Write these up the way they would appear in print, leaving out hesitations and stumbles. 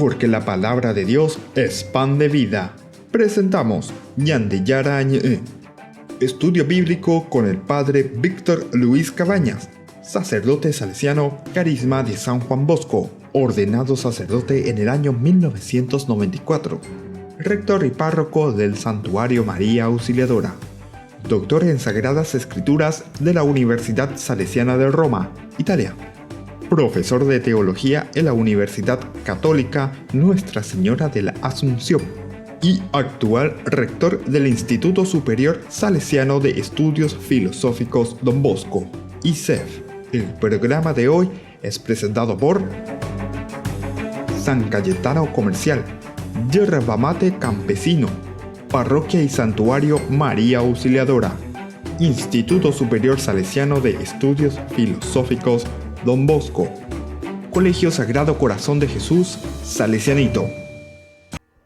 porque la palabra de Dios es pan de vida. Presentamos Ñande Yara Ñe, estudio bíblico con el padre Víctor Luis Cabañas, sacerdote salesiano, Carisma de San Juan Bosco, ordenado sacerdote en el año 1994, rector y párroco del Santuario María Auxiliadora, doctor en Sagradas Escrituras de la Universidad Salesiana de Roma, Italia, profesor de teología en la Universidad Católica Nuestra Señora de la Asunción y actual rector del Instituto Superior Salesiano de Estudios Filosóficos Don Bosco, ISEF. El programa de hoy es presentado por San Cayetano Comercial, Yerba Mate Campesino, Parroquia y Santuario María Auxiliadora, Instituto Superior Salesiano de Estudios Filosóficos Don Bosco, Colegio Sagrado Corazón de Jesús, Salesianito.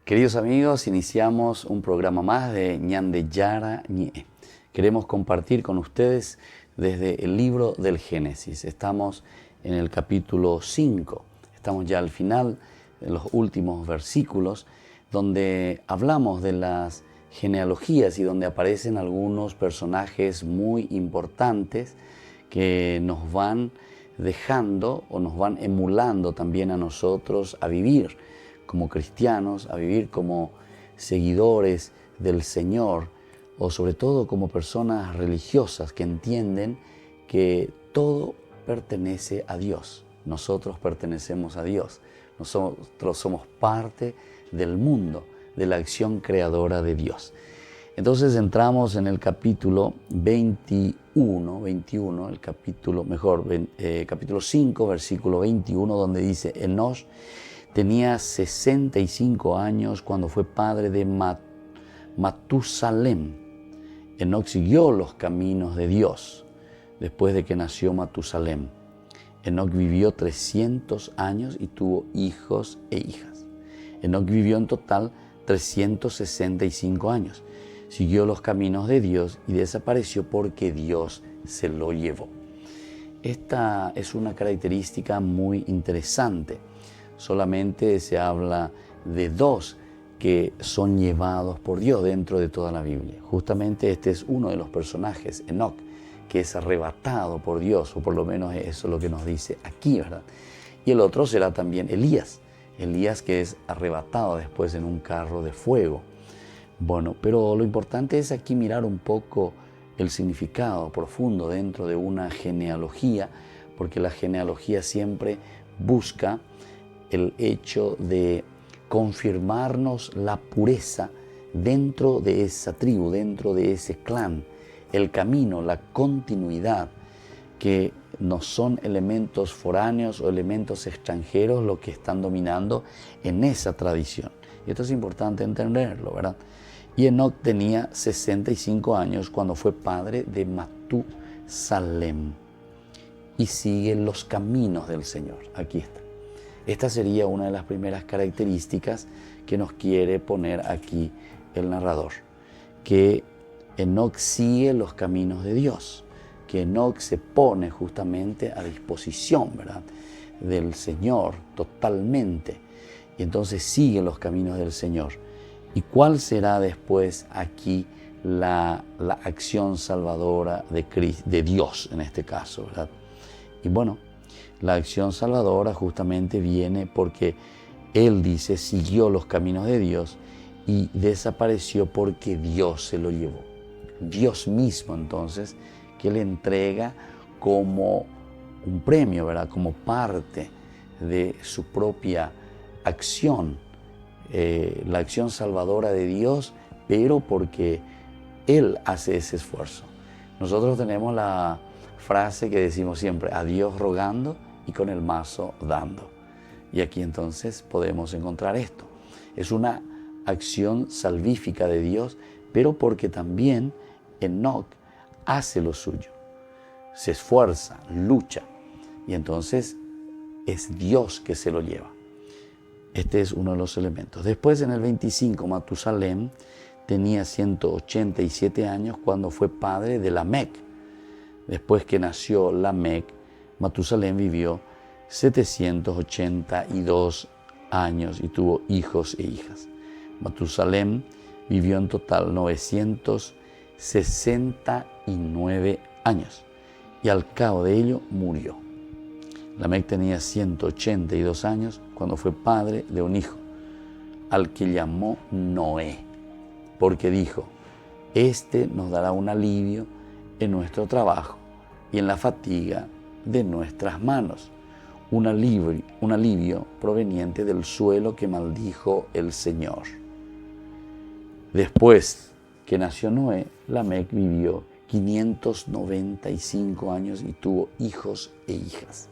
Queridos amigos, iniciamos un programa más de Ñande Yara Ñe. Queremos compartir con ustedes desde el libro del Génesis. Estamos en el capítulo 5. Estamos ya al final, en los últimos versículos, donde hablamos de las genealogías y donde aparecen algunos personajes muy importantes que nos van dejando o nos van emulando también a nosotros a vivir como cristianos, a vivir como seguidores del Señor o sobre todo como personas religiosas que entienden que todo pertenece a Dios. Nosotros pertenecemos a Dios. Nosotros somos parte del mundo, de la acción creadora de Dios. Entonces entramos en el capítulo 21, capítulo 5, versículo 21, donde dice: Enosh tenía 65 años cuando fue padre de Matusalem. Enoch siguió los caminos de Dios después de que nació Matusalem. Enoch vivió 300 años y tuvo hijos e hijas. Enoch vivió en total 365 años. Siguió los caminos de Dios y desapareció porque Dios se lo llevó. Esta es una característica muy interesante. Solamente se habla de dos que son llevados por Dios dentro de toda la Biblia. Justamente este es uno de los personajes, Enoch, que es arrebatado por Dios, o por lo menos eso es lo que nos dice aquí, ¿verdad? Y el otro será también Elías, que es arrebatado después en un carro de fuego. Bueno, pero lo importante es aquí mirar un poco el significado profundo dentro de una genealogía, porque la genealogía siempre busca el hecho de confirmarnos la pureza dentro de esa tribu, dentro de ese clan, el camino, la continuidad, que no son elementos foráneos o elementos extranjeros los que están dominando en esa tradición. Y esto es importante entenderlo, ¿verdad? Y Enoch tenía 65 años cuando fue padre de Matusalem y sigue los caminos del Señor. Aquí está. Esta sería una de las primeras características que nos quiere poner aquí el narrador, que Enoch sigue los caminos de Dios, que Enoch se pone justamente a disposición, ¿verdad?, del Señor totalmente, y entonces sigue los caminos del Señor. ¿Y cuál será después aquí la acción salvadora de Dios en este caso, ¿verdad? Y bueno, la acción salvadora justamente viene porque él dice, siguió los caminos de Dios y desapareció porque Dios se lo llevó. Dios mismo entonces, que le entrega como un premio, ¿verdad?, como parte de su propia acción, la acción salvadora de Dios, pero porque Él hace ese esfuerzo. Nosotros tenemos la frase que decimos siempre, a Dios rogando y con el mazo dando. Y aquí entonces podemos encontrar esto. Es una acción salvífica de Dios, pero porque también Enoch hace lo suyo. Se esfuerza, lucha, y entonces es Dios que se lo lleva. Este es uno de los elementos. Después, en el 25, Matusalem tenía 187 años cuando fue padre de Lamec. Después que nació Lamec, Matusalem vivió 782 años y tuvo hijos e hijas. Matusalem vivió en total 969 años y al cabo de ello murió. Lamec tenía 182 años cuando fue padre de un hijo, al que llamó Noé, porque dijo: este nos dará un alivio en nuestro trabajo y en la fatiga de nuestras manos, un alivio proveniente del suelo que maldijo el Señor. Después que nació Noé, Lamec vivió 595 años y tuvo hijos e hijas.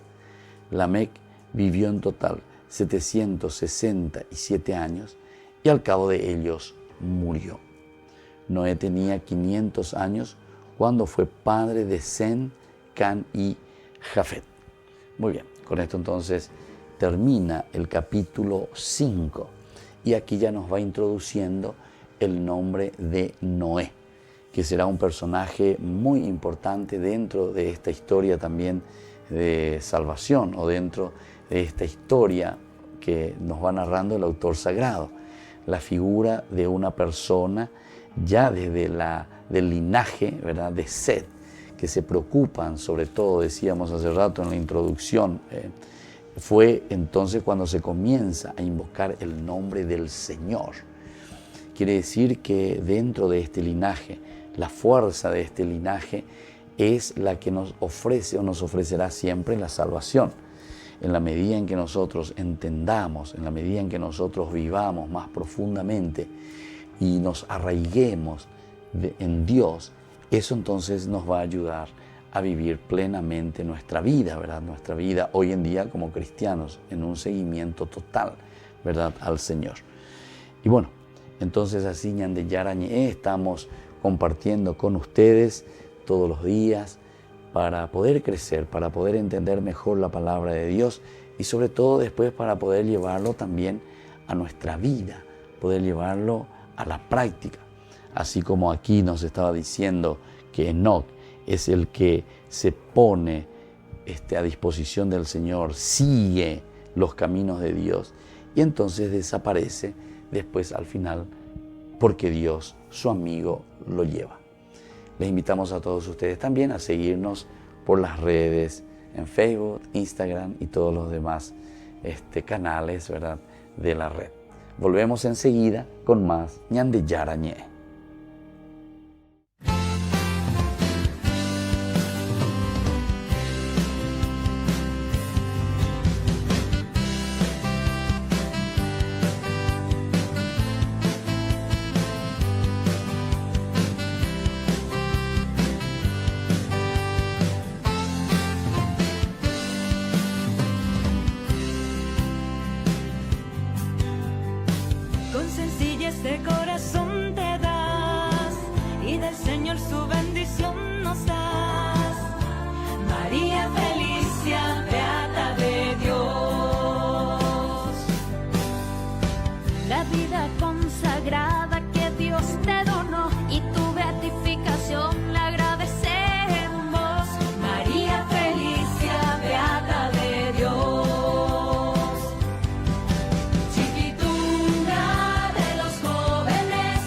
Lamec vivió en total 767 años y al cabo de ellos murió. Noé tenía 500 años cuando fue padre de Sem, Can y Jafet. Muy bien, con esto entonces termina el capítulo 5 y aquí ya nos va introduciendo el nombre de Noé, que será un personaje muy importante dentro de esta historia también de salvación o dentro de esta historia que nos va narrando el autor sagrado. La figura de una persona ya desde del linaje, ¿verdad?, de Set, que se preocupan, sobre todo, decíamos hace rato en la introducción, fue entonces cuando se comienza a invocar el nombre del Señor. Quiere decir que dentro de este linaje, la fuerza de este linaje es la que nos ofrece o nos ofrecerá siempre la salvación. En la medida en que nosotros entendamos, en la medida en que nosotros vivamos más profundamente y nos arraiguemos en Dios, eso entonces nos va a ayudar a vivir plenamente nuestra vida, ¿verdad? Nuestra vida hoy en día como cristianos, en un seguimiento total, ¿verdad?, al Señor. Y bueno, entonces así Ñande Yarañe estamos compartiendo con ustedes todos los días para poder crecer, para poder entender mejor la palabra de Dios y sobre todo después para poder llevarlo también a nuestra vida, poder llevarlo a la práctica. Así como aquí nos estaba diciendo que Enoc es el que se pone a disposición del Señor, sigue los caminos de Dios y entonces desaparece después al final porque Dios, su amigo, lo lleva. Les invitamos a todos ustedes también a seguirnos por las redes en Facebook, Instagram y todos los demás canales, ¿verdad?, de la red. Volvemos enseguida con más Ñande Yarañe. Con sencillez de corazón te das y del Señor su bendición nos das. María Felicia, beata de Dios. La vida consagrada que Dios te donó y tu beatificación la agradecemos. María Felicia, beata de Dios. Chiquitunga de los jóvenes,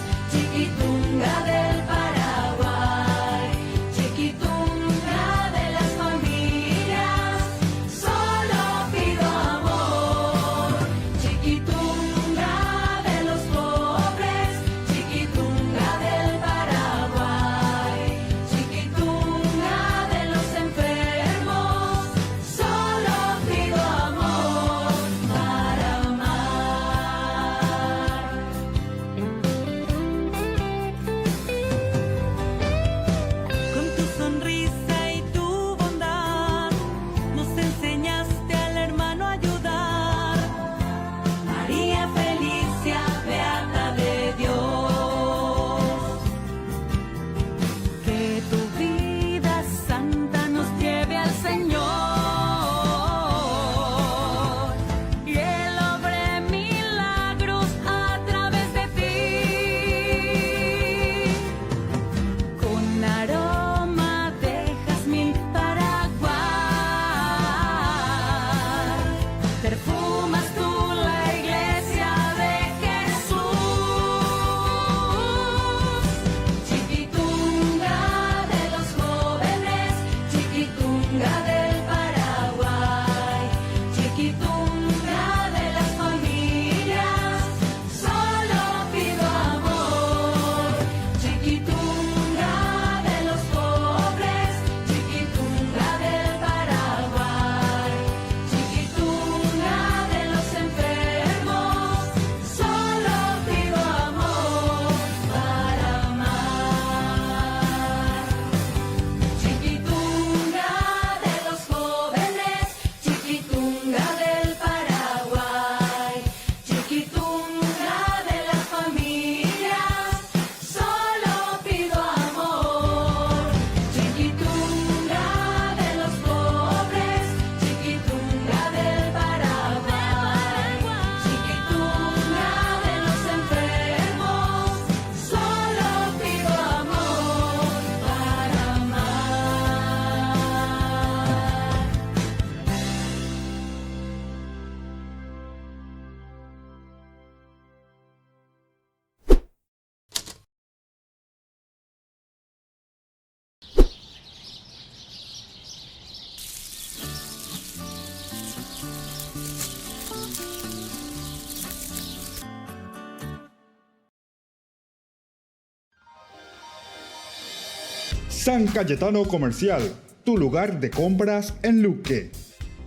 San Cayetano Comercial, tu lugar de compras en Luque.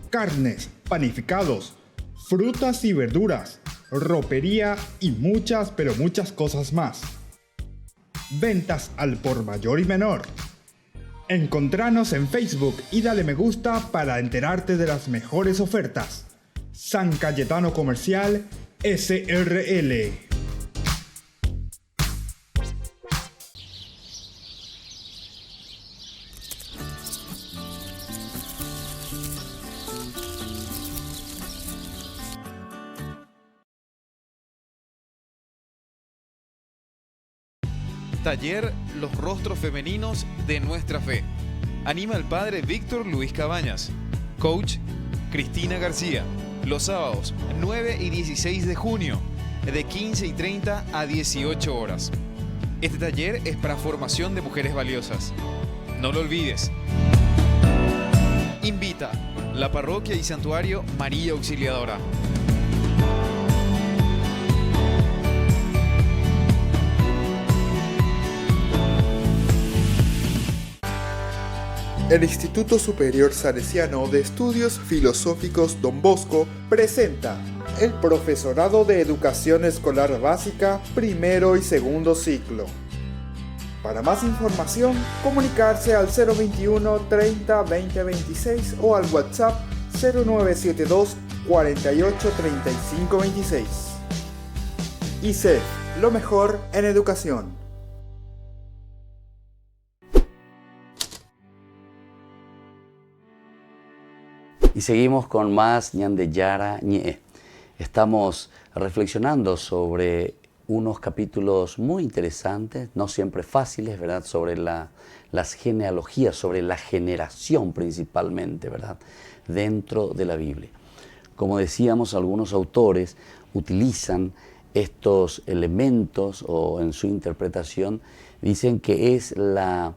Carnes, panificados, frutas y verduras, ropería y muchas, pero muchas cosas más. Ventas al por mayor y menor. Encontranos en Facebook y dale me gusta para enterarte de las mejores ofertas. San Cayetano Comercial SRL. Taller Los Rostros Femeninos de Nuestra Fe. Anima al padre Víctor Luis Cabañas. Coach Cristina García. Los sábados 9 y 16 de junio, de 15:30 a 18 horas. Este taller es para formación de mujeres valiosas. No lo olvides. Invita la parroquia y santuario María Auxiliadora. El Instituto Superior Salesiano de Estudios Filosóficos Don Bosco presenta el Profesorado de Educación Escolar Básica, primero y segundo ciclo. Para más información, comunicarse al 021 30 20 26 o al WhatsApp 0972 48 35 26. ICEF, lo mejor en educación. Y seguimos con más Ñande Yara Ñe. Estamos reflexionando sobre unos capítulos muy interesantes, no siempre fáciles, ¿verdad? Sobre las genealogías, sobre la generación principalmente, ¿verdad? Dentro de la Biblia. Como decíamos, algunos autores utilizan estos elementos o en su interpretación dicen que es la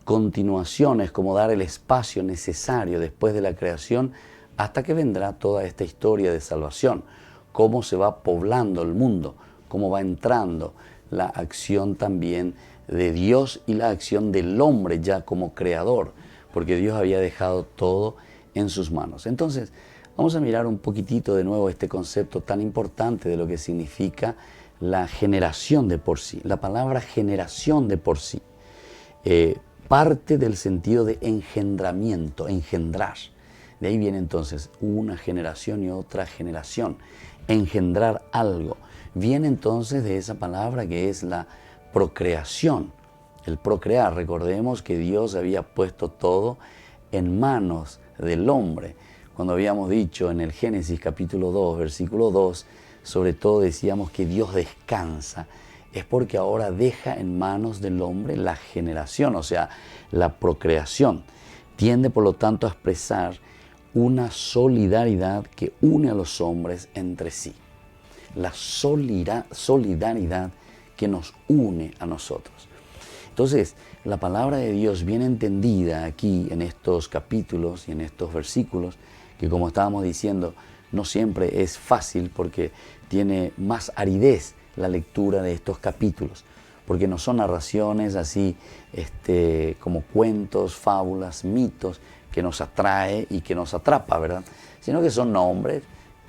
continuación, es como dar el espacio necesario después de la creación hasta que vendrá toda esta historia de salvación, cómo se va poblando el mundo, cómo va entrando la acción también de Dios y la acción del hombre ya como creador, porque Dios había dejado todo en sus manos. Entonces, vamos a mirar un poquitito de nuevo este concepto tan importante de lo que significa la generación de por sí. La palabra generación de por sí parte del sentido de engendramiento, engendrar. De ahí viene entonces una generación y otra generación. Engendrar algo. Viene entonces de esa palabra que es la procreación. El procrear. Recordemos que Dios había puesto todo en manos del hombre. Cuando habíamos dicho en el Génesis capítulo 2, versículo 2, sobre todo decíamos que Dios descansa. Es porque ahora deja en manos del hombre la generación, o sea, la procreación. Tiende, por lo tanto, a expresar una solidaridad que une a los hombres entre sí. La solidaridad que nos une a nosotros. Entonces, la palabra de Dios bien entendida aquí en estos capítulos y en estos versículos, que como estábamos diciendo, no siempre es fácil porque tiene más aridez la lectura de estos capítulos, porque no son narraciones así como cuentos, fábulas, mitos que nos atrae y que nos atrapa, ¿verdad? Sino que son nombres,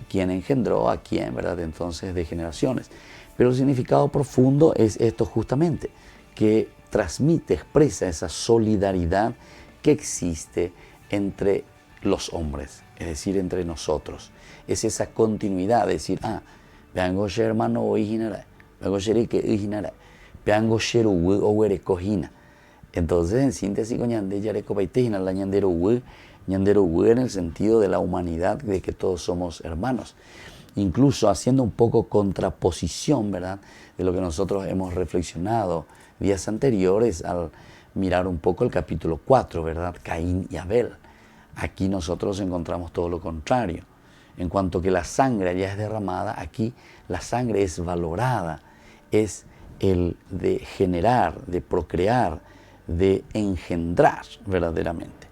quién engendró a quién, ¿verdad? Entonces, de generaciones. Pero el significado profundo es esto justamente, que transmite, expresa esa solidaridad que existe entre los hombres, es decir, entre nosotros. Es esa continuidad, de decir, veango ser hermano original, veango ser que original, veango ser o cojina. Entonces, en síntesis, con ñande yareco paitejina, la ñandero en el sentido de la humanidad, de que todos somos hermanos. Incluso haciendo un poco contraposición, ¿verdad?, de lo que nosotros hemos reflexionado días anteriores al mirar un poco el capítulo 4, ¿verdad?, Caín y Abel. Aquí nosotros encontramos todo lo contrario. En cuanto que la sangre ya es derramada, aquí la sangre es valorada, es el de generar, de procrear, de engendrar verdaderamente.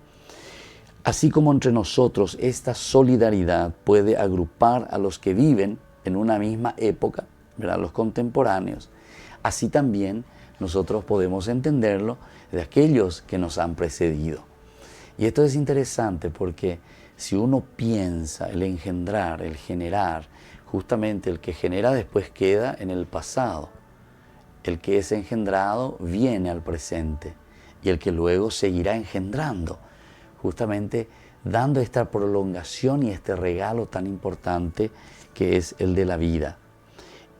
Así como entre nosotros esta solidaridad puede agrupar a los que viven en una misma época, ¿verdad?, los contemporáneos, así también nosotros podemos entenderlo de aquellos que nos han precedido. Y esto es interesante porque si uno piensa el engendrar, el generar, justamente el que genera después queda en el pasado. El que es engendrado viene al presente y el que luego seguirá engendrando, justamente dando esta prolongación y este regalo tan importante que es el de la vida.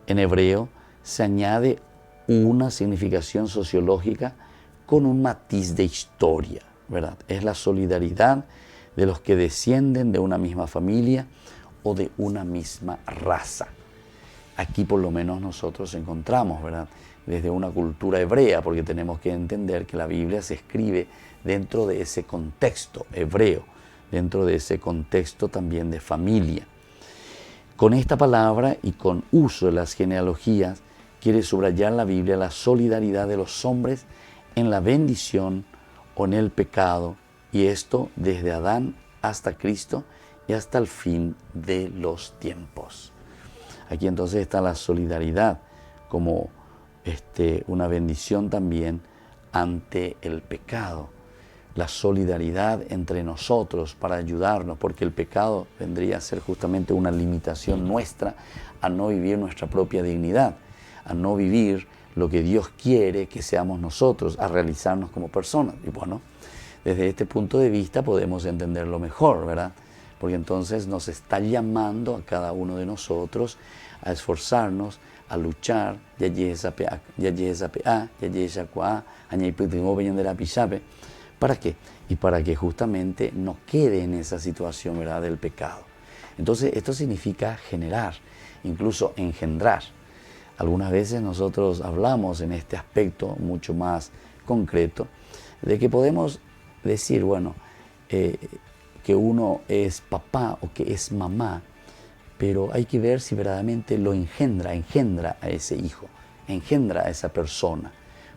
En hebreo se añade una significación sociológica con un matiz de historia, ¿verdad? Es la solidaridad de los que descienden de una misma familia o de una misma raza. Aquí por lo menos nosotros encontramos, ¿verdad?, desde una cultura hebrea, porque tenemos que entender que la Biblia se escribe dentro de ese contexto hebreo, dentro de ese contexto también de familia. Con esta palabra y con uso de las genealogías, quiere subrayar la Biblia la solidaridad de los hombres en la bendición o en el pecado, y esto desde Adán hasta Cristo y hasta el fin de los tiempos. Aquí entonces está la solidaridad como una bendición también ante el pecado. La solidaridad entre nosotros para ayudarnos, porque el pecado vendría a ser justamente una limitación nuestra a no vivir nuestra propia dignidad, a no vivir lo que Dios quiere que seamos nosotros, a realizarnos como personas. Y bueno, desde este punto de vista podemos entenderlo mejor, ¿verdad? Porque entonces nos está llamando a cada uno de nosotros a esforzarnos, a luchar, ¿para qué? Y para que justamente no quede en esa situación, ¿verdad?, del pecado. Entonces esto significa generar, incluso engendrar. Algunas veces nosotros hablamos en este aspecto mucho más concreto de que podemos decir, bueno, que uno es papá o que es mamá, pero hay que ver si verdaderamente lo engendra a ese hijo, engendra a esa persona.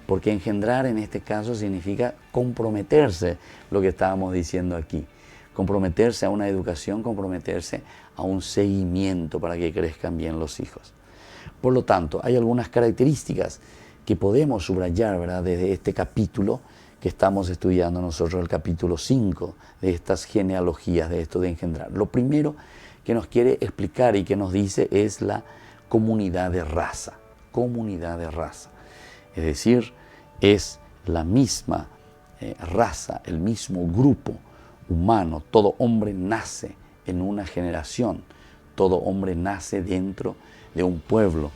Porque engendrar en este caso significa comprometerse, lo que estábamos diciendo aquí. Comprometerse a una educación, comprometerse a un seguimiento para que crezcan bien los hijos. Por lo tanto, hay algunas características que podemos subrayar, ¿verdad?, desde este capítulo que estamos estudiando nosotros, el capítulo 5 de estas genealogías, de esto de engendrar. Lo primero que nos quiere explicar y que nos dice es la comunidad de raza. Comunidad de raza. Es decir, es la misma raza, el mismo grupo humano. Todo hombre nace en una generación. Todo hombre nace dentro de un pueblo,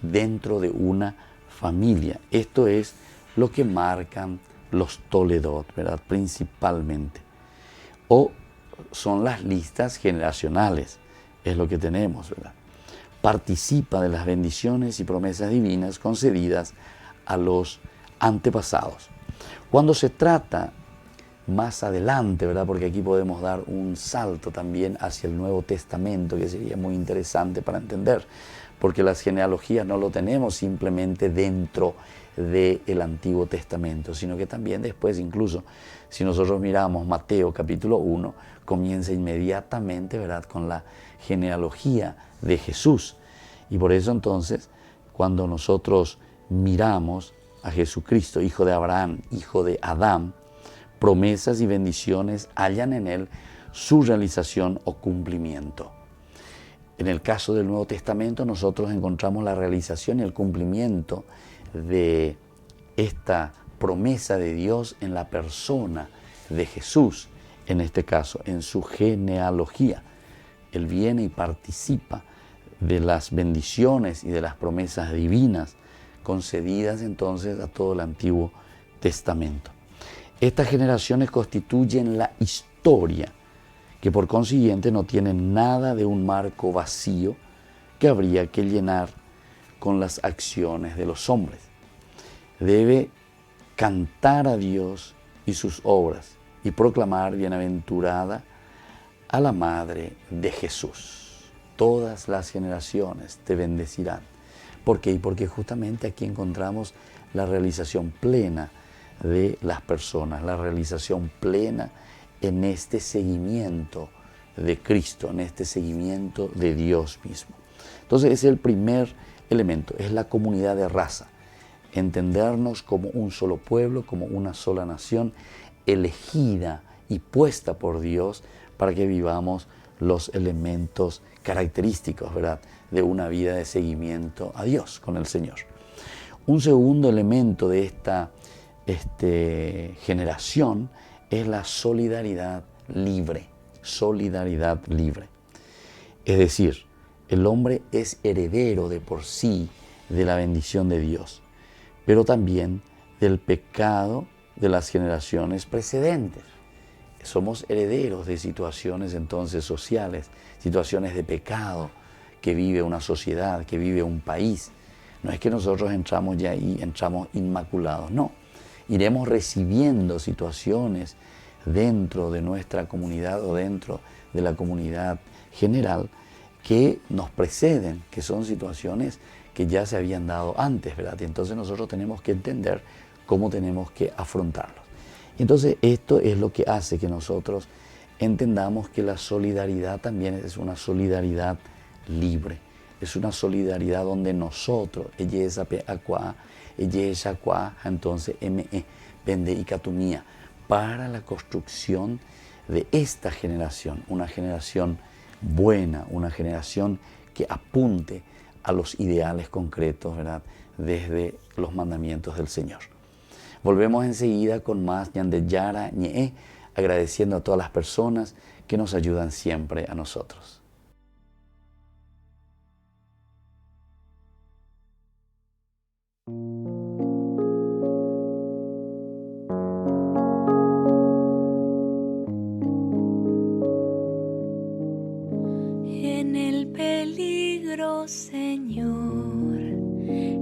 dentro de una familia. Esto es lo que marcan los Toledot, ¿verdad?, principalmente. O son las listas generacionales, es lo que tenemos, ¿verdad? Participa de las bendiciones y promesas divinas concedidas a los antepasados. Cuando se trata más adelante, ¿verdad?, porque aquí podemos dar un salto también hacia el Nuevo Testamento, que sería muy interesante para entender, porque las genealogías no lo tenemos simplemente dentro del Antiguo Testamento, sino que también después, incluso si nosotros miramos Mateo capítulo 1, comienza inmediatamente, ¿verdad?, con la genealogía de Jesús. Y por eso entonces, cuando nosotros miramos a Jesucristo, hijo de Abraham, hijo de Adán, promesas y bendiciones hallan en él su realización o cumplimiento. En el caso del Nuevo Testamento nosotros encontramos la realización y el cumplimiento de esta promesa de Dios en la persona de Jesús, en este caso, en su genealogía. Él viene y participa de las bendiciones y de las promesas divinas concedidas entonces a todo el Antiguo Testamento. Estas generaciones constituyen la historia, que por consiguiente no tienen nada de un marco vacío que habría que llenar con las acciones de los hombres. Debe cantar a Dios y sus obras y proclamar bienaventurada a la Madre de Jesús. Todas las generaciones te bendecirán. ¿Por qué? Porque justamente aquí encontramos la realización plena de las personas, la realización plena en este seguimiento de Cristo, en este seguimiento de Dios mismo. Entonces ese es el primer elemento, es la comunidad de raza. entendernos como un solo pueblo, como una sola nación, elegida y puesta por Dios para que vivamos los elementos característicos, ¿verdad?, de una vida de seguimiento a Dios con el Señor. Un segundo elemento de esta generación es la solidaridad libre. Solidaridad libre. Es decir, el hombre es heredero de por sí de la bendición de Dios, pero también del pecado de las generaciones precedentes. Somos herederos de situaciones entonces sociales, situaciones de pecado que vive una sociedad, que vive un país. No es que nosotros entramos ya ahí, entramos inmaculados, no. Iremos recibiendo situaciones dentro de nuestra comunidad o dentro de la comunidad general que nos preceden, que son situaciones que ya se habían dado antes, ¿verdad? Y entonces nosotros tenemos que entender cómo tenemos que afrontarlos. Entonces esto es lo que hace que nosotros entendamos que la solidaridad también es una solidaridad libre. Es una solidaridad donde nosotros, entonces pende y catumía, para la construcción de esta generación, una generación buena, una generación que apunte a los ideales concretos, ¿verdad?, desde los mandamientos del Señor. Volvemos enseguida con más Ñande Yara Ñe, agradeciendo a todas las personas que nos ayudan siempre a nosotros. En el peligro, Señor,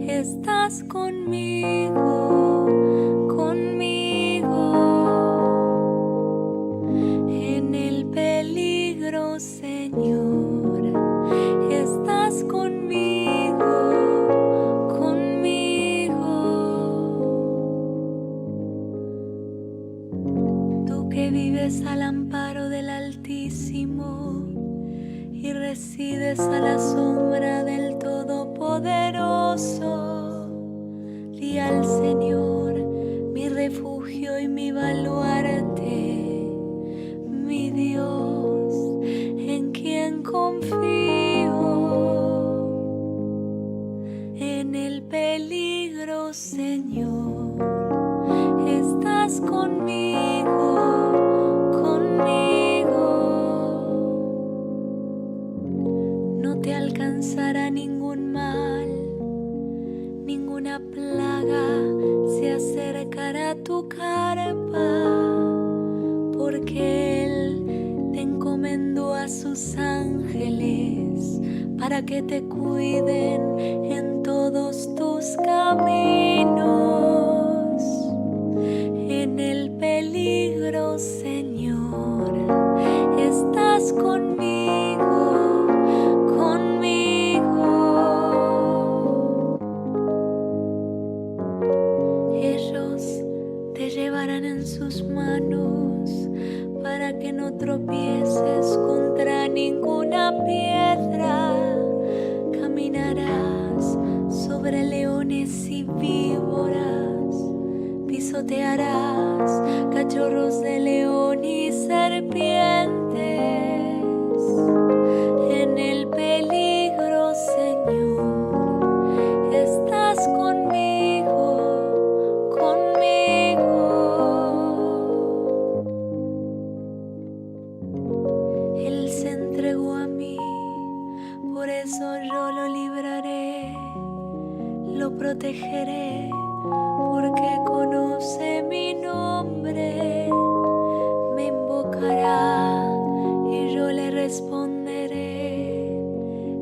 estás conmigo, conmigo. En el peligro, Señor, estás conmigo, conmigo. Tú que vives al amparo del Altísimo y resides a la sombra del Todopoderoso, di al Señor, mi refugio y mi baluarte, mi Dios, en quien confío. En el peligro, Señor, estás conmigo, conmigo. No te alcanzará ningún mal, ninguna plaga se acercará a tu carpa, porque Él te encomendó a sus ángeles para que te cuiden en todos tus caminos. En el peligro, Señor, estás conmigo, conmigo. Ellos te llevarán en sus manos para que no tropieces contra ninguna piedra. Caminarás sobre leones y víboras, pisotearás cachorros de león y serpientes. En el peligro, Señor, estás conmigo, conmigo. Él se entregó a mí, por eso yo lo libraré, lo protegeré, porque conoce mi nombre. Me invocará y yo le responderé.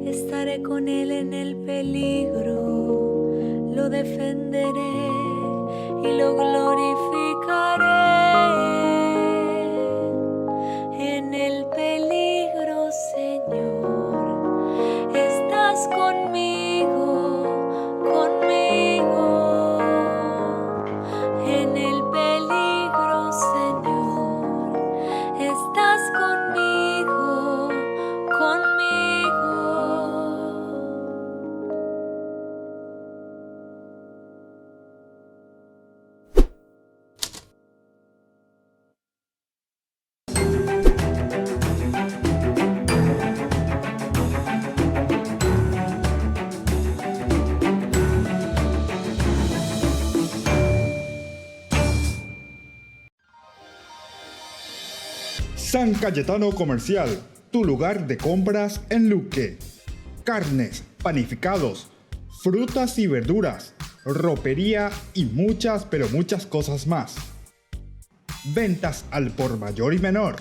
Estaré con él en el peligro, lo defenderé y lo glorificaré. En el peligro, Señor, estás conmigo, conmigo. En el peligro, Señor, estás conmigo, conmigo. San Cayetano Comercial, tu lugar de compras en Luque. Carnes, panificados, frutas y verduras, ropería y muchas, pero muchas cosas más. Ventas al por mayor y menor.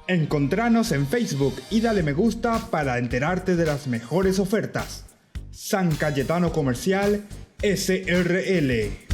Encontranos en Facebook y dale me gusta para enterarte de las mejores ofertas. San Cayetano Comercial SRL.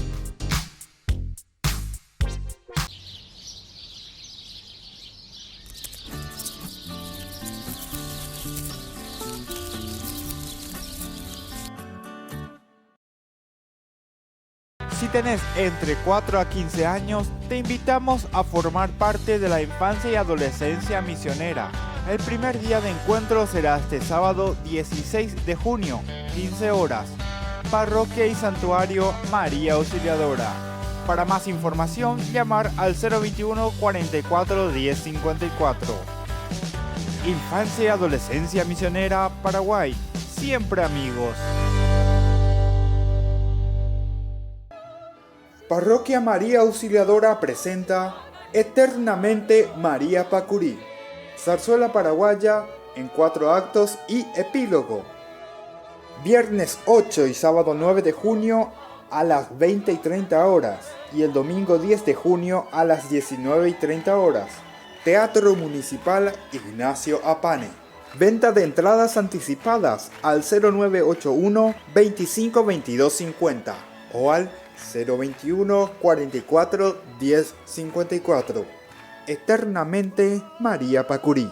Si tenés entre 4 a 15 años, te invitamos a formar parte de la Infancia y Adolescencia Misionera. El primer día de encuentro será este sábado 16 de junio, 15 horas. Parroquia y Santuario María Auxiliadora. Para más información, llamar al 021 44 10 54. Infancia y Adolescencia Misionera Paraguay. Siempre amigos. Parroquia María Auxiliadora presenta Eternamente María Pacurí, zarzuela paraguaya en 4 actos y epílogo. Viernes 8 y sábado 9 de junio a las 20 y 30 horas y el domingo 10 de junio a las 19 y 30 horas. Teatro Municipal Ignacio Apane. Venta de entradas anticipadas al 0981 25 22 50 o al 021 44 10 54. Eternamente María Pacurí.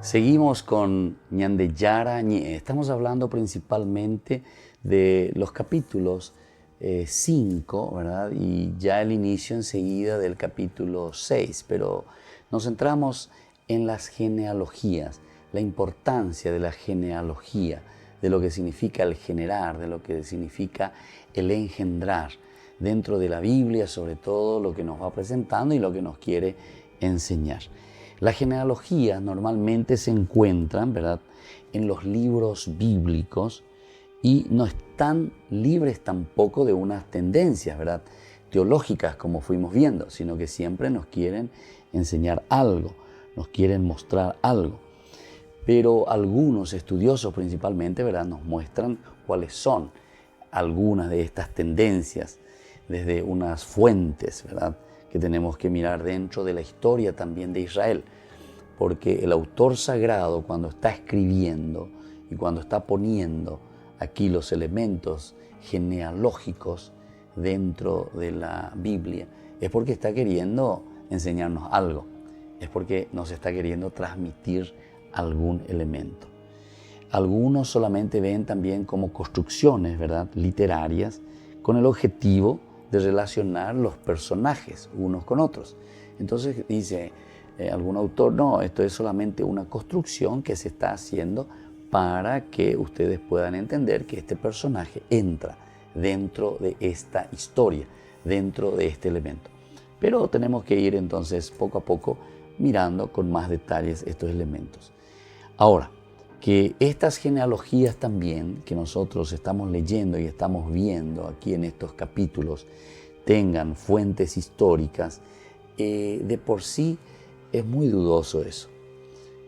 Seguimos con Ñande Yara Ñe. Estamos hablando principalmente de los capítulos 5, ¿verdad? Y ya el inicio enseguida del capítulo 6, pero nos centramos en las genealogías, la importancia de la genealogía, de lo que significa el generar, de lo que significa el engendrar. Dentro de la Biblia, sobre todo, lo que nos va presentando y lo que nos quiere enseñar. Las genealogías normalmente se encuentran, ¿verdad?, en los libros bíblicos y no están libres tampoco de unas tendencias, ¿verdad?, teológicas, como fuimos viendo, sino que siempre nos quieren enseñar algo, nos quieren mostrar algo. Pero algunos estudiosos principalmente, ¿verdad?, nos muestran cuáles son algunas de estas tendencias desde unas fuentes, ¿verdad?, que tenemos que mirar dentro de la historia también de Israel, porque el autor sagrado, cuando está escribiendo y cuando está poniendo aquí los elementos genealógicos dentro de la Biblia, es porque está queriendo enseñarnos algo, es porque nos está queriendo transmitir algún elemento. Algunos solamente ven también como construcciones, ¿verdad?, literarias, con el objetivo de relacionar los personajes unos con otros. Entonces dice algún autor, no, esto es solamente una construcción que se está haciendo para que ustedes puedan entender que este personaje entra dentro de esta historia, dentro de este elemento. Pero tenemos que ir entonces poco a poco mirando con más detalles estos elementos. Ahora, que estas genealogías también que nosotros estamos leyendo y estamos viendo aquí en estos capítulos tengan fuentes históricas, de por sí es muy dudoso eso,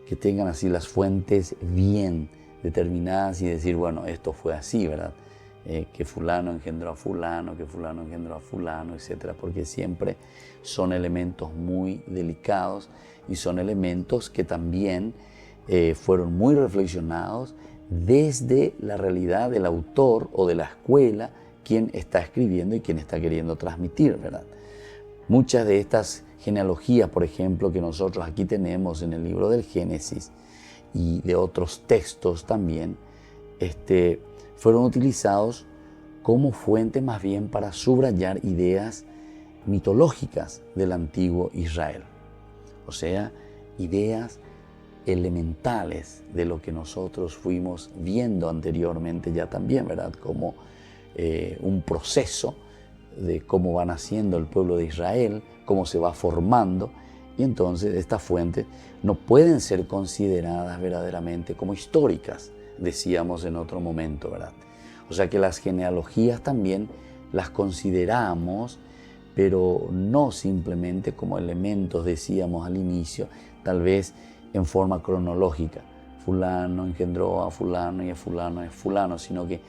que tengan así las fuentes bien determinadas y decir, bueno, esto fue así, ¿verdad? Que fulano engendró a fulano, que fulano engendró a fulano, etc. Porque siempre son elementos muy delicados y son elementos que también fueron muy reflexionados desde la realidad del autor o de la escuela, quien está escribiendo y quien está queriendo transmitir, ¿verdad? Muchas de estas genealogías, por ejemplo, que nosotros aquí tenemos en el libro del Génesis y de otros textos también, fueron utilizados como fuente más bien para subrayar ideas mitológicas del antiguo Israel. O sea, ideas elementales de lo que nosotros fuimos viendo anteriormente ya también, ¿verdad? Como un proceso de cómo va naciendo el pueblo de Israel, cómo se va formando, y entonces estas fuentes no pueden ser consideradas verdaderamente como históricas, decíamos en otro momento, ¿verdad? O sea que las genealogías también las consideramos, pero no simplemente como elementos, decíamos al inicio, tal vez en forma cronológica. Fulano engendró a fulano y a fulano es fulano, sino que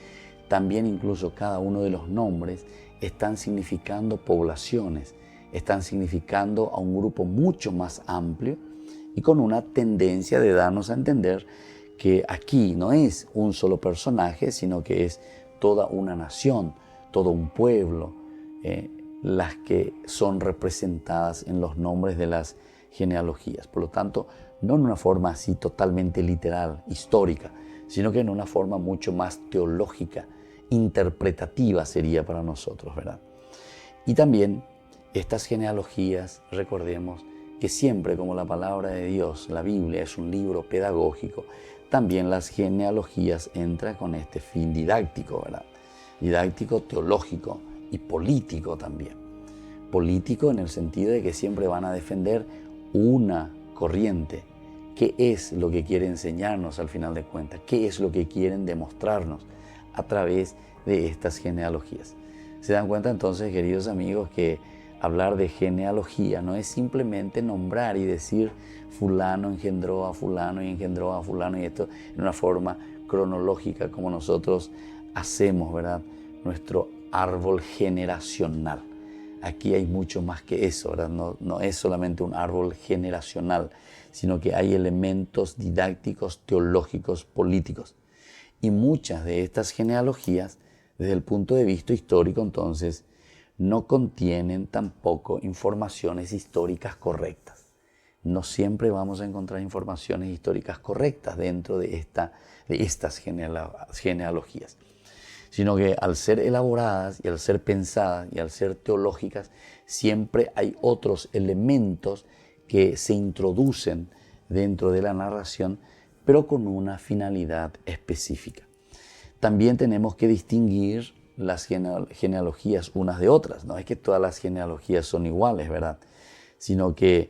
también incluso cada uno de los nombres están significando poblaciones, están significando a un grupo mucho más amplio y con una tendencia de darnos a entender que aquí no es un solo personaje, sino que es toda una nación, todo un pueblo, las que son representadas en los nombres de las genealogías. Por lo tanto, no en una forma así totalmente literal, histórica, sino que en una forma mucho más teológica, interpretativa sería para nosotros, ¿verdad? Y también estas genealogías, recordemos que siempre como la palabra de Dios, la Biblia es un libro pedagógico, también las genealogías entran con este fin didáctico, ¿verdad? Didáctico, teológico y político también. Político en el sentido de que siempre van a defender una corriente. ¿Qué es lo que quiere enseñarnos al final de cuentas? ¿Qué es lo que quieren demostrarnos a través de estas genealogías? ¿Se dan cuenta entonces, queridos amigos, que hablar de genealogía no es simplemente nombrar y decir fulano engendró a fulano y engendró a fulano, y esto en una forma cronológica como nosotros hacemos, ¿verdad? Nuestro árbol generacional. Aquí hay mucho más que eso, ¿verdad? No es solamente un árbol generacional, sino que hay elementos didácticos, teológicos, políticos. Y muchas de estas genealogías, desde el punto de vista histórico, entonces, no contienen tampoco informaciones históricas correctas. No siempre vamos a encontrar informaciones históricas correctas dentro de estas genealogías, sino que al ser elaboradas y al ser pensadas y al ser teológicas, siempre hay otros elementos que se introducen dentro de la narración, pero con una finalidad específica. También tenemos que distinguir las genealogías unas de otras. No es que todas las genealogías son iguales, ¿verdad? Sino que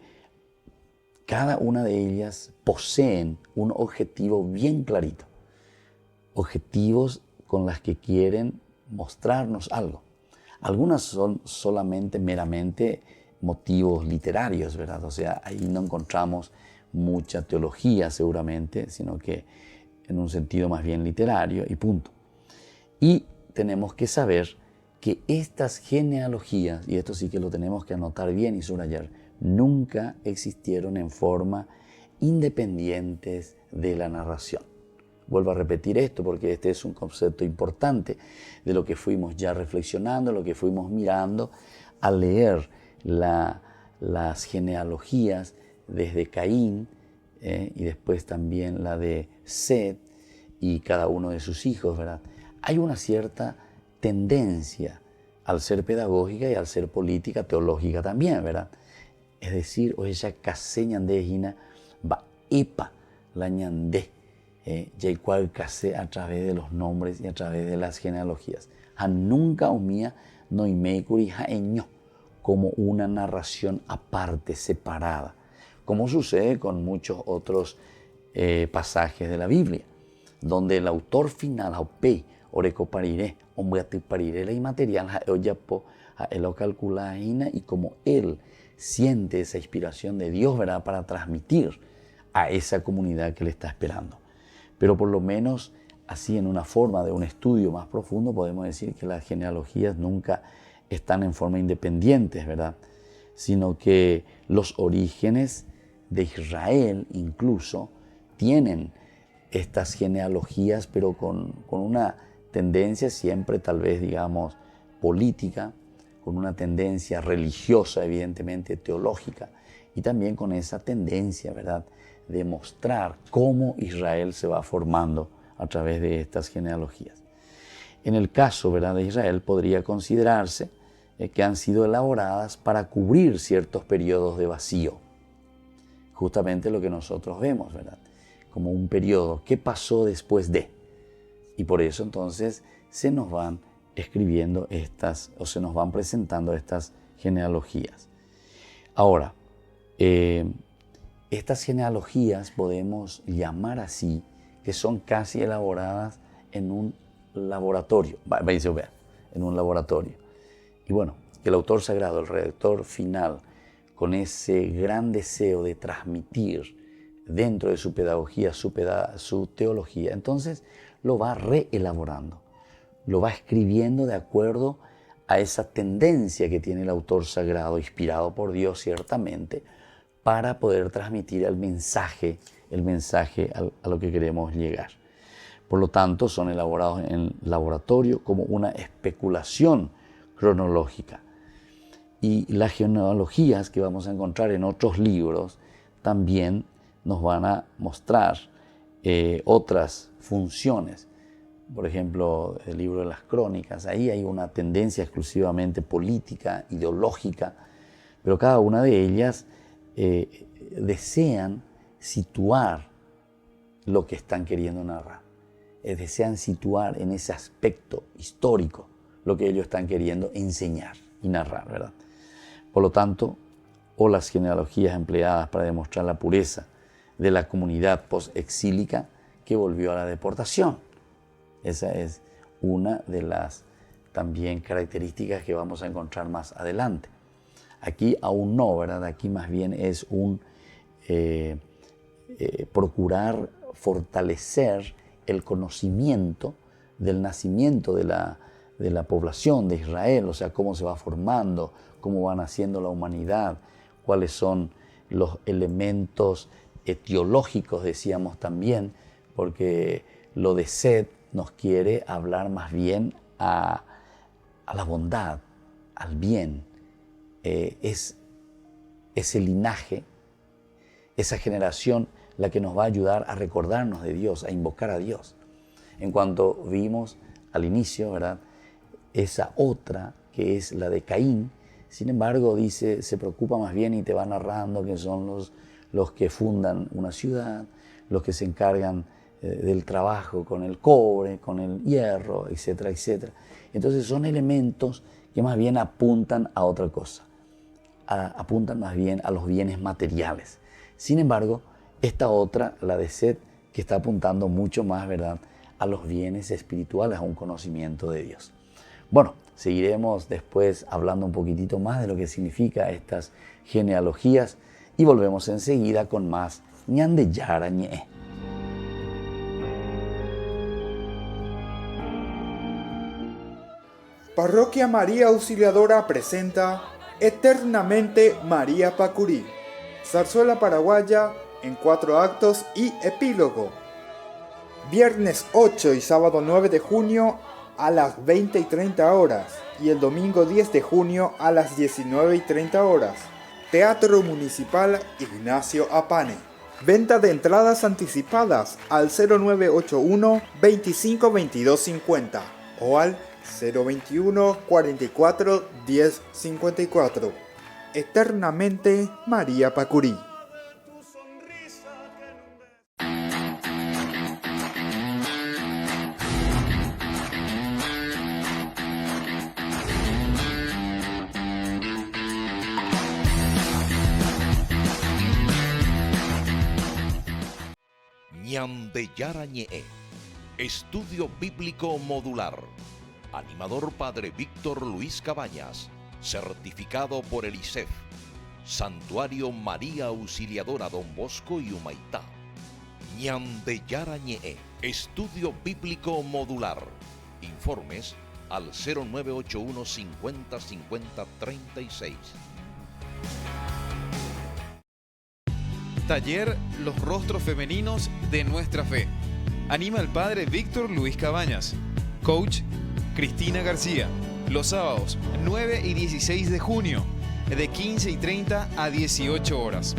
cada una de ellas poseen un objetivo bien clarito. Objetivos con las que quieren mostrarnos algo. Algunas son solamente meramente motivos literarios, ¿verdad? O sea, ahí no encontramos mucha teología seguramente, sino que en un sentido más bien literario y punto. Y tenemos que saber que estas genealogías, y esto sí que lo tenemos que anotar bien y subrayar, nunca existieron en forma independientes de la narración. Vuelvo a repetir esto porque este es un concepto importante de lo que fuimos ya reflexionando, lo que fuimos mirando al leer las genealogías desde Caín y después también la de Set y cada uno de sus hijos, ¿verdad? Hay una cierta tendencia al ser pedagógica y al ser política, teológica también, ¿verdad? Es decir, o ella casé ñandé hina va epa la ñandé. Ya cual casé a través de los nombres y a través de las genealogías. Nunca omía no imeikuri jaeño como una narración aparte, separada, como sucede con muchos otros pasajes de la Biblia, donde el autor final, Haupei, Oreco Pariré, Ombeati Pariré, la inmaterial, Jaeoyapo, Jaelo calcula y como él siente esa inspiración de Dios, ¿verdad?, para transmitir a esa comunidad que le está esperando. Pero por lo menos así en una forma de un estudio más profundo podemos decir que las genealogías nunca están en forma independientes, ¿verdad? Sino que los orígenes de Israel incluso tienen estas genealogías, pero con una tendencia siempre tal vez, digamos, política, con una tendencia religiosa, evidentemente teológica, y también con esa tendencia, ¿verdad?, de mostrar cómo Israel se va formando a través de estas genealogías. En el caso, ¿verdad?, de Israel podría considerarse que han sido elaboradas para cubrir ciertos periodos de vacío. Justamente lo que nosotros vemos, ¿verdad? Como un periodo, ¿qué pasó después de? Y por eso entonces se nos van escribiendo se nos van presentando estas genealogías. Ahora, estas genealogías podemos llamar así, que son casi elaboradas en un laboratorio. En un laboratorio. Y bueno, que el autor sagrado, el redactor final, con ese gran deseo de transmitir dentro de su pedagogía, su teología, entonces lo va reelaborando, lo va escribiendo de acuerdo a esa tendencia que tiene el autor sagrado, inspirado por Dios ciertamente, para poder transmitir el mensaje a lo que queremos llegar. Por lo tanto, son elaborados en laboratorio como una especulación cronológica. Y las genealogías que vamos a encontrar en otros libros también nos van a mostrar otras funciones. Por ejemplo, el libro de las Crónicas, ahí hay una tendencia exclusivamente política, ideológica, pero cada una de ellas desean situar lo que están queriendo narrar. Desean situar en ese aspecto histórico lo que ellos están queriendo enseñar y narrar, ¿verdad? Por lo tanto, o las genealogías empleadas para demostrar la pureza de la comunidad post-exílica que volvió a la deportación. Esa es una de las también características que vamos a encontrar más adelante. Aquí aún no, ¿verdad? Aquí más bien es un procurar fortalecer el conocimiento del nacimiento de la población de Israel, o sea, cómo se va formando, cómo va naciendo la humanidad, cuáles son los elementos etiológicos, decíamos también, porque lo de Set nos quiere hablar más bien a la bondad, al bien. Es ese linaje, esa generación, la que nos va a ayudar a recordarnos de Dios, a invocar a Dios. En cuanto vimos al inicio, ¿verdad? Esa otra, que es la de Caín, sin embargo, dice, se preocupa más bien y te va narrando que son los que fundan una ciudad, los que se encargan del trabajo con el cobre, con el hierro, etcétera, etcétera. Entonces son elementos que más bien apuntan a otra cosa, apuntan más bien a los bienes materiales. Sin embargo, esta otra, la de Set, que está apuntando mucho más, ¿verdad?, a los bienes espirituales, a un conocimiento de Dios. Bueno, seguiremos después hablando un poquitito más de lo que significa estas genealogías y volvemos enseguida con más Ñande Yara Ñe. Parroquia María Auxiliadora presenta Eternamente María Pacurí, zarzuela paraguaya en 4 actos y epílogo. Viernes 8 y sábado 9 de junio a las 20 y 30 horas y el domingo 10 de junio a las 19 y 30 horas. Teatro Municipal Ignacio Apane. Venta de entradas anticipadas al 0981 25 22 50 o al 021 44 10 54. Eternamente María Pacurí. Ñande Yara Ñe, Estudio Bíblico Modular. Animador Padre Víctor Luis Cabañas, certificado por el ICEF. Santuario María Auxiliadora Don Bosco y Humaitá. Ñande Yara Ñe, Estudio Bíblico Modular. Informes al 0981 50 50 36. Taller Los Rostros Femeninos de Nuestra Fe. Anima el Padre Víctor Luis Cabañas. Coach Cristina García. Los sábados 9 y 16 de junio, de 15 y 30 a 18 horas.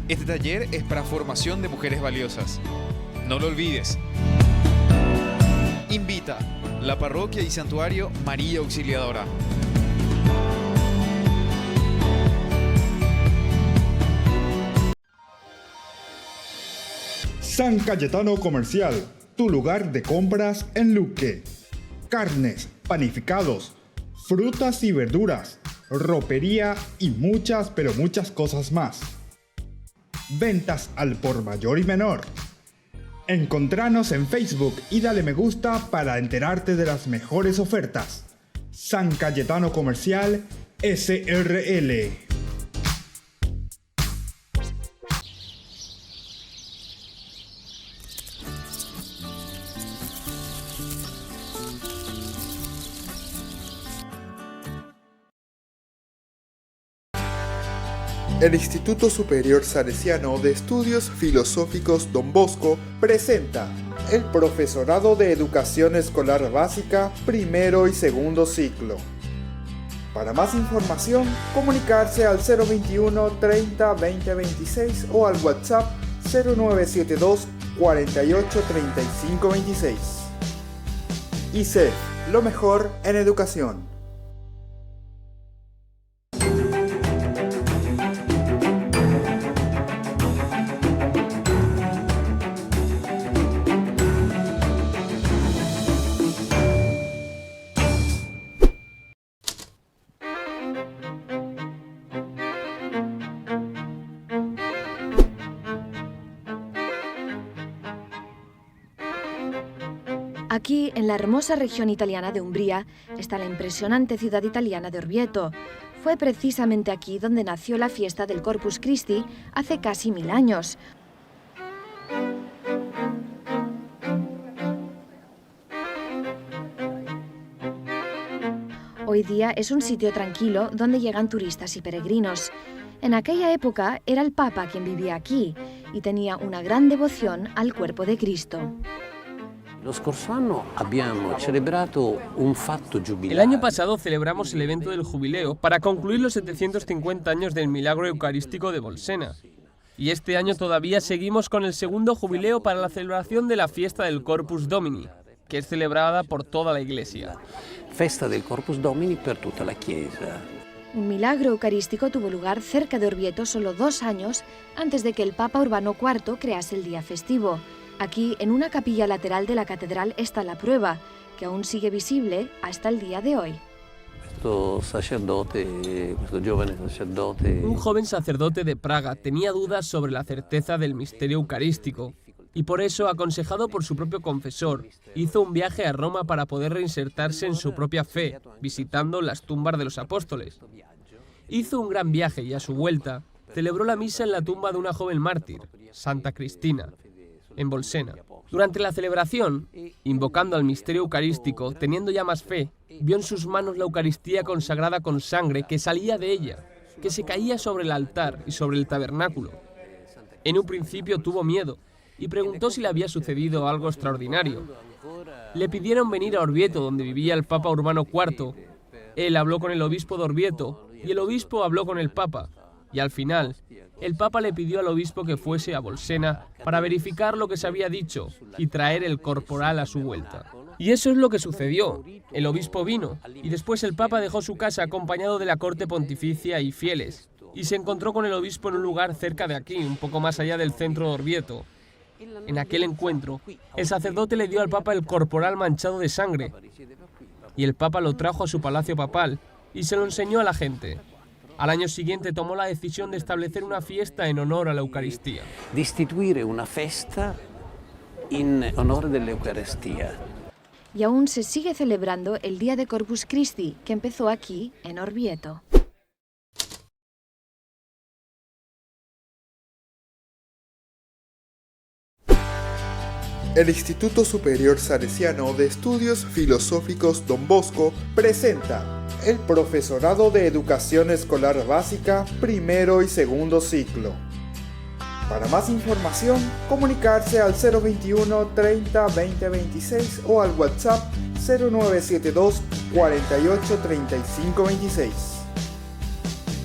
Este taller es para formación de mujeres valiosas. No lo olvides. Invita la Parroquia y Santuario María Auxiliadora. San Cayetano Comercial, tu lugar de compras en Luque. Carnes, panificados, frutas y verduras, ropería y muchas, pero muchas cosas más. Ventas al por mayor y menor. Encontranos en Facebook y dale me gusta para enterarte de las mejores ofertas. San Cayetano Comercial SRL. El Instituto Superior Salesiano de Estudios Filosóficos Don Bosco presenta el Profesorado de Educación Escolar Básica, primero y segundo ciclo. Para más información, comunicarse al 021 30 20 26 o al WhatsApp 0972 48 35 26. ICEF, lo mejor en educación. Aquí, en la hermosa región italiana de Umbría, está la impresionante ciudad italiana de Orvieto. Fue precisamente aquí donde nació la fiesta del Corpus Christi hace casi 1000 años. Hoy día es un sitio tranquilo donde llegan turistas y peregrinos. En aquella época era el Papa quien vivía aquí y tenía una gran devoción al cuerpo de Cristo. El año pasado celebramos el evento del jubileo para concluir los 750 años del milagro eucarístico de Bolsena. Y este año todavía seguimos con el segundo jubileo para la celebración de la fiesta del Corpus Domini, que es celebrada por toda la Iglesia. Festa del Corpus Domini per tutta la Chiesa. Un milagro eucarístico tuvo lugar cerca de Orvieto solo 2 años antes de que el Papa Urbano IV crease el día festivo. Aquí, en una capilla lateral de la catedral, está la prueba, que aún sigue visible hasta el día de hoy. Un joven sacerdote de Praga tenía dudas sobre la certeza del misterio eucarístico y por eso, aconsejado por su propio confesor, hizo un viaje a Roma para poder reinsertarse en su propia fe, visitando las tumbas de los apóstoles. Hizo un gran viaje y a su vuelta celebró la misa en la tumba de una joven mártir, Santa Cristina, en Bolsena. Durante la celebración, invocando al misterio eucarístico, teniendo ya más fe, vio en sus manos la Eucaristía consagrada con sangre que salía de ella, que se caía sobre el altar y sobre el tabernáculo. En un principio tuvo miedo y preguntó si le había sucedido algo extraordinario. Le pidieron venir a Orvieto, donde vivía el Papa Urbano IV. Él habló con el obispo de Orvieto y el obispo habló con el Papa. Y al final, el Papa le pidió al obispo que fuese a Bolsena para verificar lo que se había dicho y traer el corporal a su vuelta. Y eso es lo que sucedió. El obispo vino y después el Papa dejó su casa acompañado de la corte pontificia y fieles y se encontró con el obispo en un lugar cerca de aquí, un poco más allá del centro de Orvieto. En aquel encuentro, el sacerdote le dio al Papa el corporal manchado de sangre y el Papa lo trajo a su palacio papal y se lo enseñó a la gente. Al año siguiente tomó la decisión de establecer una fiesta en honor a la Eucaristía. Di istituire una festa in onore dell'Eucaristía. Y aún se sigue celebrando el Día de Corpus Christi, que empezó aquí, en Orvieto. El Instituto Superior Salesiano de Estudios Filosóficos Don Bosco presenta el Profesorado de Educación Escolar Básica, primero y segundo ciclo. Para más información, comunicarse al 021 30 20 26 o al WhatsApp 0972 48 35 26.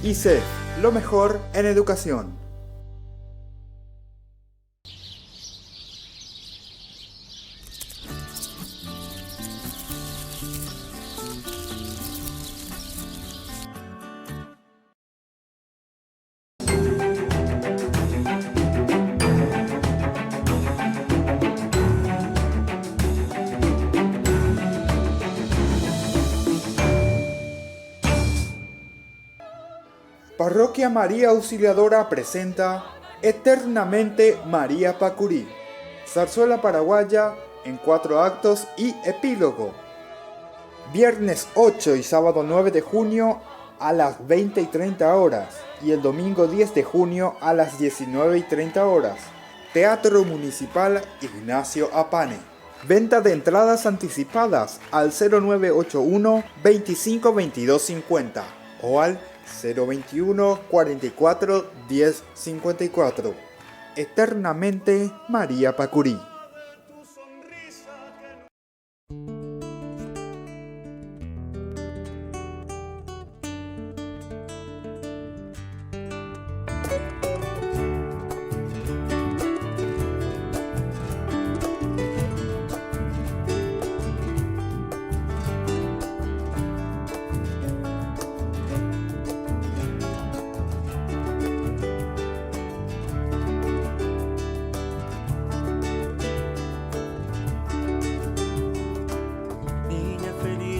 ICEF, lo mejor en educación. Parroquia María Auxiliadora presenta Eternamente María Pacurí, zarzuela paraguaya en 4 actos y epílogo. Viernes 8 y sábado 9 de junio a las 20 y 30 horas y el domingo 10 de junio a las 19 y 30 horas. Teatro Municipal Ignacio Apane. Venta de entradas anticipadas al 0981 25 22 50 o al 021 44 10 54. Eternamente María Pacurí.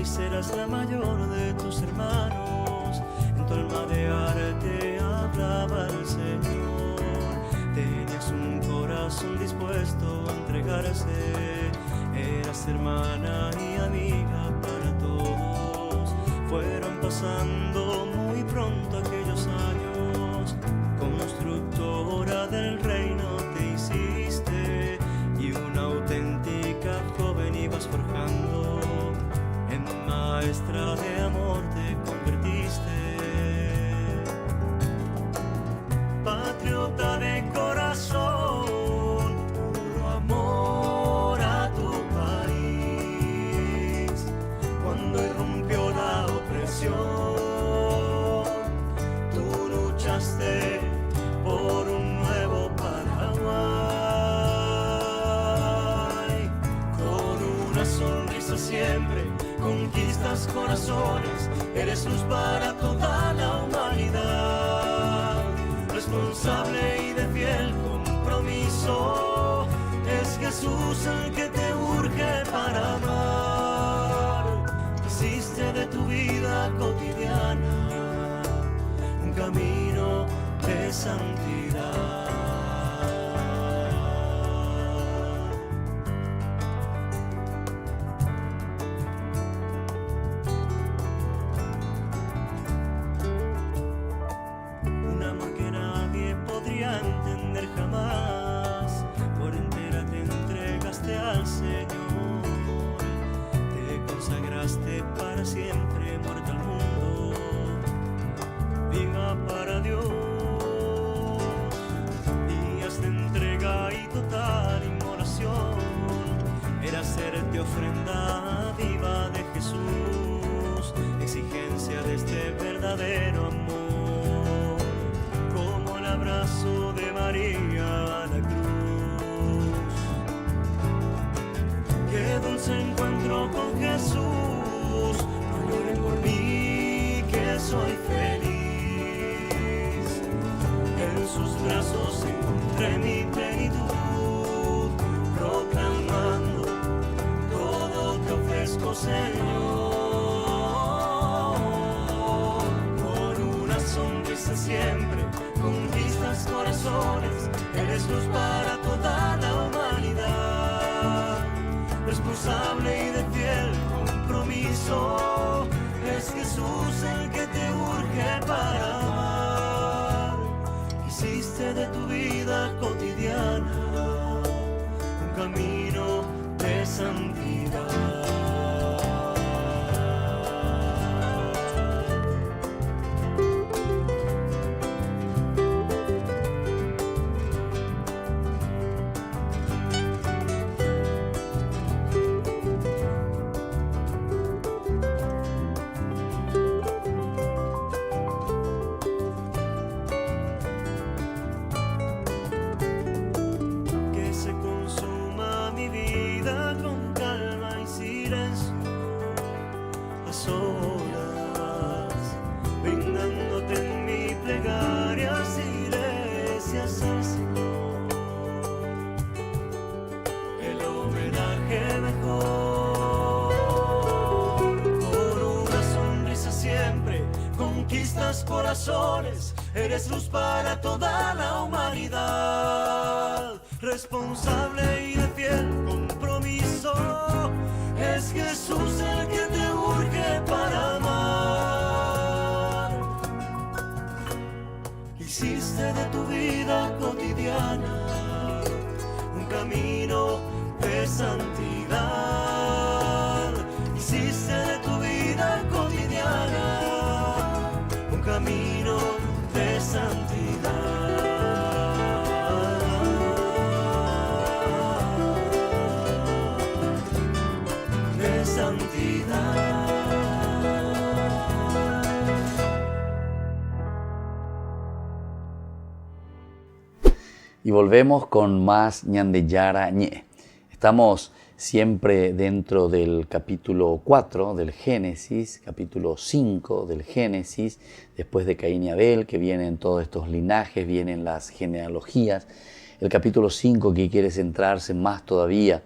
Serás la mayor de tus hermanos, en tu alma de arte hablaba el Señor. Tenías un corazón dispuesto a entregarse, eras hermana y amiga para todos. Fueron pasando muy pronto aquellos años, constructora del reino te hiciste y una auténtica joven ibas forjando. En maestra de amor te convertiste, patriota de corazón, puro amor a tu país. Cuando irrumpió la opresión, tú luchaste por un nuevo Paraguay. Con una sonrisa siempre conquistas corazones, eres luz para toda la humanidad. Responsable y de fiel compromiso, es Jesús el que te urge para amar. Hiciste de tu vida cotidiana un camino de santidad. Entender jamás, por entera te entregaste al Señor, te consagraste para siempre, muerto al mundo, viva para Dios. Días de entrega y total inmolación, era hacerte ofrenda viva de Jesús, exigencia de este verdadero amor. Abrazo de María a la cruz. Qué dulce encuentro con Jesús. No lloren por mí, que soy feliz. En sus brazos encontré mi plenitud, proclamando todo te ofrezco, Señor. Con una sonrisa siempre conquistas corazones, eres luz para toda la humanidad. Responsable y de fiel compromiso, es Jesús el que te urge para amar. Hiciste de tu vida cotidiana un camino de santidad. conquistas corazones, eres luz para toda la humanidad. Responsable y de fiel compromiso, es Jesús el que te urge para amar. Hiciste de tu vida cotidiana un camino de santidad. Hiciste de tu vida cotidiana un camino de santidad. De santidad. Y volvemos con más Ñande Yara Ñe. Estamos siempre dentro del capítulo 4 del Génesis, capítulo 5 del Génesis, después de Caín y Abel, que vienen todos estos linajes, vienen las genealogías. El capítulo 5 que quiere centrarse más todavía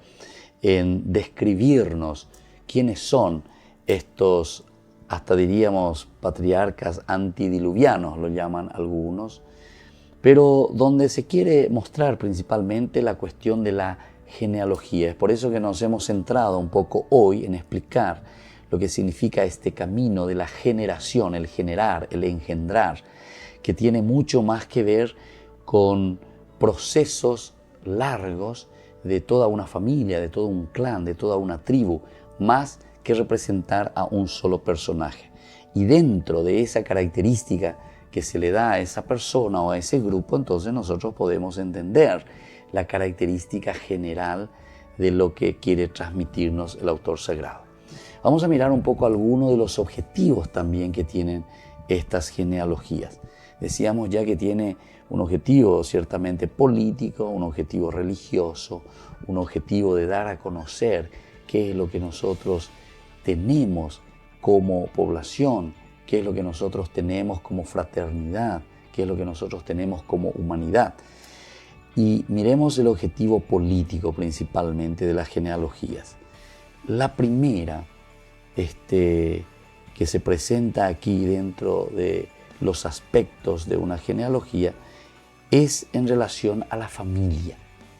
en describirnos quiénes son estos, hasta diríamos, patriarcas antidiluvianos, lo llaman algunos, pero donde se quiere mostrar principalmente la cuestión de la genealogía. Es por eso que nos hemos centrado un poco hoy en explicar lo que significa este camino de la generación, el generar, el engendrar, que tiene mucho más que ver con procesos largos de toda una familia, de todo un clan, de toda una tribu, más que representar a un solo personaje. Y dentro de esa característica que se le da a esa persona o a ese grupo, entonces nosotros podemos entender la característica general de lo que quiere transmitirnos el autor sagrado. Vamos a mirar un poco algunos de los objetivos también que tienen estas genealogías. Decíamos ya que tiene un objetivo ciertamente político, un objetivo religioso, un objetivo de dar a conocer qué es lo que nosotros tenemos como población, qué es lo que nosotros tenemos como fraternidad, qué es lo que nosotros tenemos como humanidad. Y miremos el objetivo político principalmente de las genealogías. La primera que se presenta aquí dentro de los aspectos de una genealogía es en relación a la familia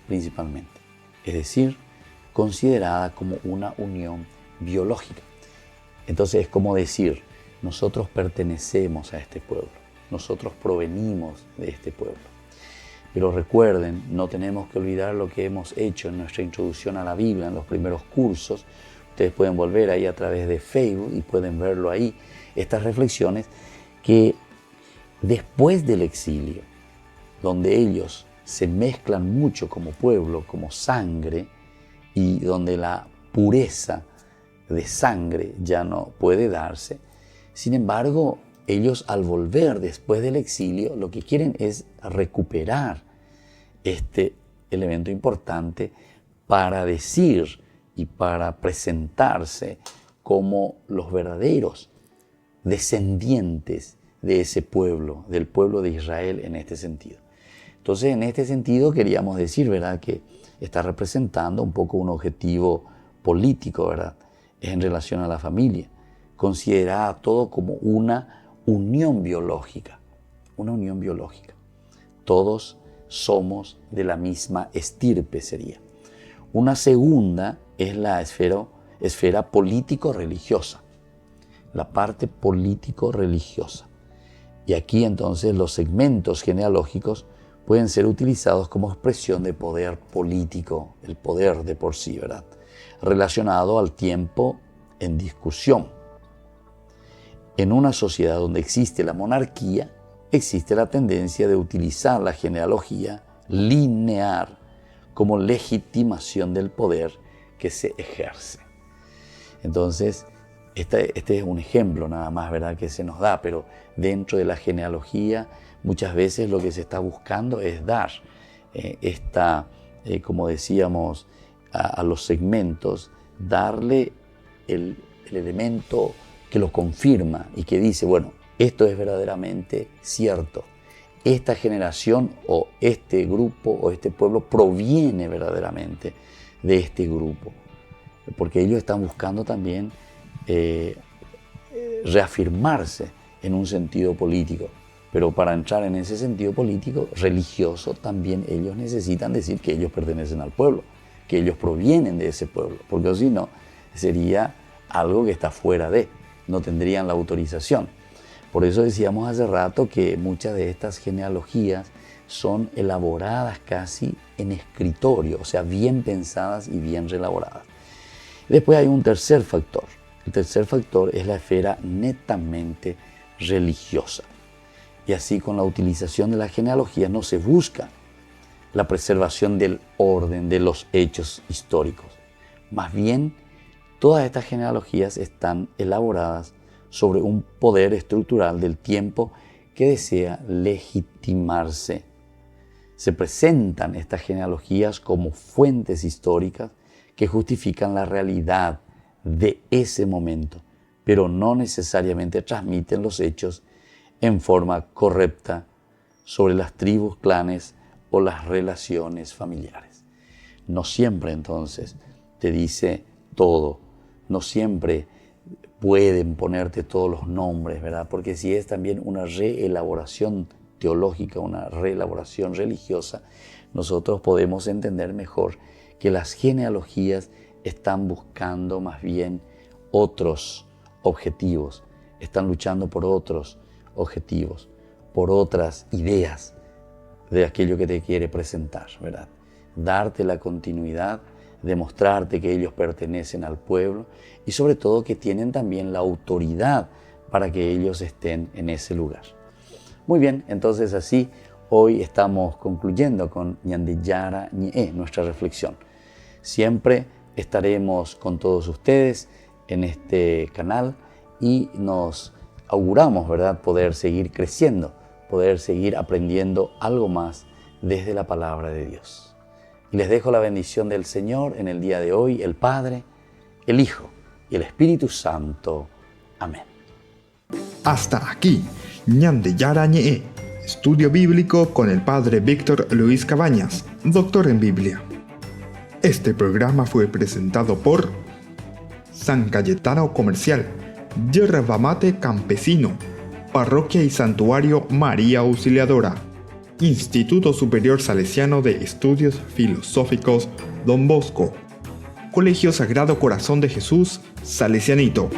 principalmente, es decir, considerada como una unión biológica. Entonces es como decir, nosotros pertenecemos a este pueblo, nosotros provenimos de este pueblo. Pero recuerden, no tenemos que olvidar lo que hemos hecho en nuestra introducción a la Biblia, en los primeros cursos. Ustedes pueden volver ahí a través de Facebook y pueden verlo ahí, estas reflexiones, que después del exilio, donde ellos se mezclan mucho como pueblo, como sangre, y donde la pureza de sangre ya no puede darse, sin embargo, ellos al volver después del exilio, lo que quieren es recuperar este elemento importante para decir y para presentarse como los verdaderos descendientes de ese pueblo, del pueblo de Israel en este sentido. Entonces, en este sentido queríamos decir, ¿verdad?, que está representando un poco un objetivo político, ¿verdad?, es en relación a la familia, considerada todo como una unión biológica, una unión biológica. Todos somos de la misma estirpe sería. Una segunda es la esfera político-religiosa, la parte político-religiosa. Y aquí entonces los segmentos genealógicos pueden ser utilizados como expresión de poder político, el poder de por sí, ¿verdad?, relacionado al tiempo en discusión. En una sociedad donde existe la monarquía, existe la tendencia de utilizar la genealogía lineal como legitimación del poder que se ejerce. Entonces, este es un ejemplo nada más, ¿verdad?, que se nos da, pero dentro de la genealogía muchas veces lo que se está buscando es dar como decíamos, a los segmentos, darle el elemento que lo confirma y que dice, bueno, esto es verdaderamente cierto. Esta generación o este grupo o este pueblo proviene verdaderamente de este grupo. Porque ellos están buscando también reafirmarse en un sentido político. Pero para entrar en ese sentido político, religioso, también ellos necesitan decir que ellos pertenecen al pueblo, que ellos provienen de ese pueblo, porque si no, sería algo que está fuera de, no tendrían la autorización. Por eso decíamos hace rato que muchas de estas genealogías son elaboradas casi en escritorio, o sea, bien pensadas y bien reelaboradas. Después hay un tercer factor. El tercer factor es la esfera netamente religiosa. Y así, con la utilización de la genealogía no se busca la preservación del orden de los hechos históricos. Más bien, todas estas genealogías están elaboradas sobre un poder estructural del tiempo que desea legitimarse. Se presentan estas genealogías como fuentes históricas que justifican la realidad de ese momento, pero no necesariamente transmiten los hechos en forma correcta sobre las tribus, clanes o las relaciones familiares. No siempre entonces te dice todo, no siempre pueden ponerte todos los nombres, ¿verdad? Porque si es también una reelaboración teológica, una reelaboración religiosa, nosotros podemos entender mejor que las genealogías están buscando más bien otros objetivos, están luchando por otros objetivos, por otras ideas de aquello que te quiere presentar, ¿verdad? Darte la continuidad, demostrarte que ellos pertenecen al pueblo y sobre todo que tienen también la autoridad para que ellos estén en ese lugar. Muy bien, entonces así hoy estamos concluyendo con Ñande Yara Ñe, nuestra reflexión. Siempre estaremos con todos ustedes en este canal y nos auguramos, ¿verdad?, poder seguir creciendo, poder seguir aprendiendo algo más desde la palabra de Dios. Y les dejo la bendición del Señor en el día de hoy, el Padre, el Hijo y el Espíritu Santo. Amén. Hasta aquí, Ñande Yara Ñe, estudio bíblico con el Padre Víctor Luis Cabañas, doctor en Biblia. Este programa fue presentado por San Cayetano Comercial, Yerba Mate Campesino, Parroquia y Santuario María Auxiliadora, Instituto Superior Salesiano de Estudios Filosóficos Don Bosco, Colegio Sagrado Corazón de Jesús Salesianito.